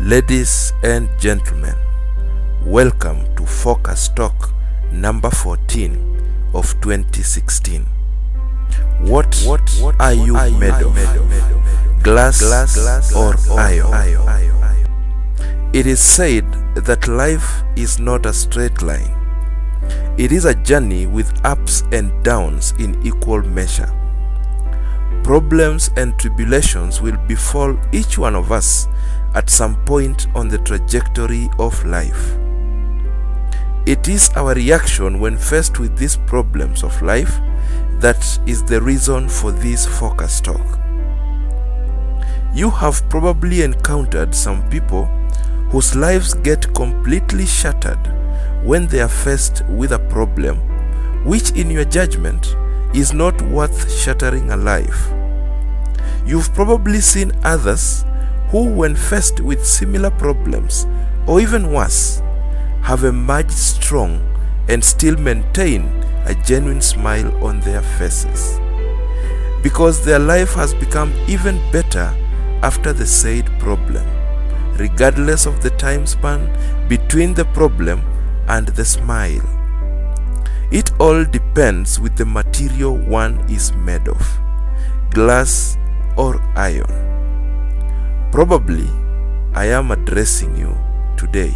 Ladies and gentlemen, welcome to Focus Talk number 14 of 2016. What are you made of? Glass or iron? It is said that life is not a straight line. It is a journey with ups and downs in equal measure. Problems and tribulations will befall each one of us at some point on the trajectory of life. It is our reaction when faced with these problems of life that is the reason for this focus talk. You have probably encountered some people whose lives get completely shattered when they are faced with a problem which in your judgment is not worth shattering a life. You've probably seen others who, when faced with similar problems, or even worse, have emerged strong and still maintain a genuine smile on their faces, because their life has become even better after the said problem, regardless of the time span between the problem and the smile. It all depends with the material one is made of, glass or iron. Probably, I am addressing you today.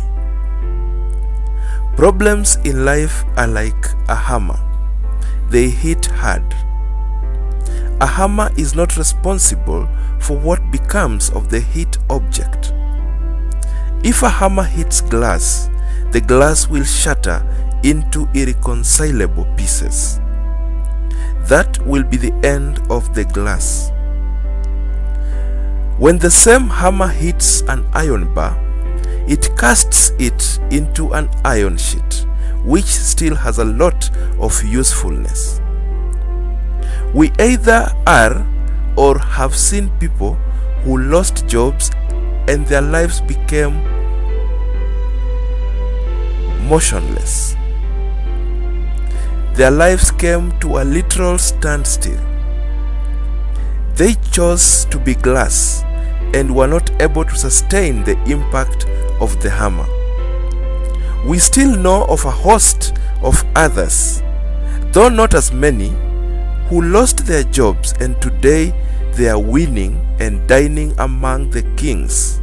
Problems in life are like a hammer. They hit hard. A hammer is not responsible for what becomes of the hit object. If a hammer hits glass, the glass will shatter into irreconcilable pieces. That will be the end of the glass. When the same hammer hits an iron bar, it casts it into an iron sheet, which still has a lot of usefulness. We either are or have seen people who lost jobs and their lives became motionless. Their lives came to a literal standstill. They chose to be glass and were not able to sustain the impact of the hammer. We still know of a host of others, though not as many, who lost their jobs and today they are winning and dining among the kings.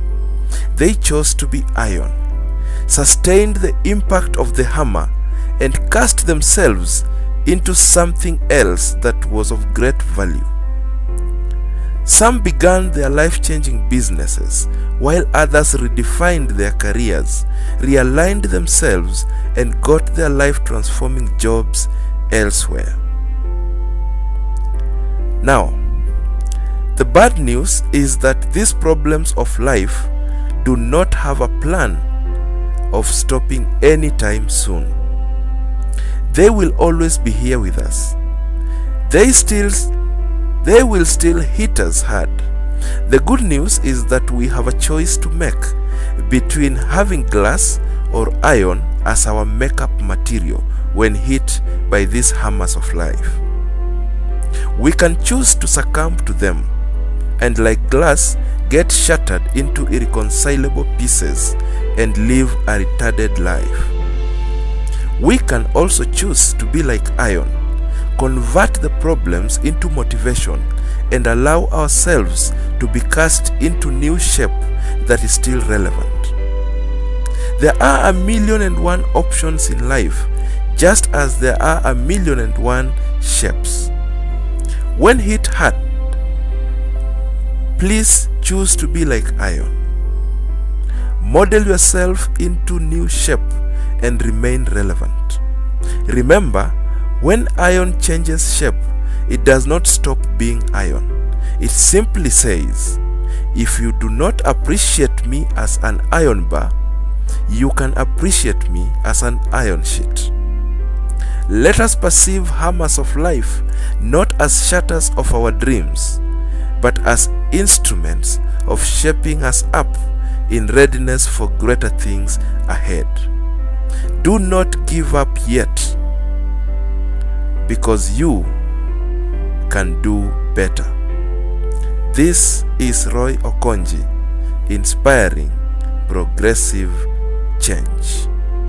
They chose to be iron, sustained the impact of the hammer, and cast themselves into something else that was of great value. Some began their life-changing businesses, while others redefined their careers, realigned themselves, and got their life-transforming jobs elsewhere. Now, the bad news is that these problems of life do not have a plan of stopping anytime soon. They will always be here with us. They will still hit us hard. The good news is that we have a choice to make between having glass or iron as our makeup material when hit by these hammers of life. We can choose to succumb to them and, like glass, get shattered into irreconcilable pieces and live a retarded life. We can also choose to be like iron, convert the problems into motivation, and allow ourselves to be cast into new shape that is still relevant. There are 1,000,001 options in life, just as there are 1,000,001 shapes. When hit hard, please choose to be like iron. Model yourself into new shape and remain relevant. Remember, when iron changes shape, it does not stop being iron. It simply says, if you do not appreciate me as an iron bar, you can appreciate me as an iron sheet. Let us perceive hammers of life not as shatters of our dreams, but as instruments of shaping us up in readiness for greater things ahead. Do not give up yet, because you can do better. This is Okonji, inspiring progressive change.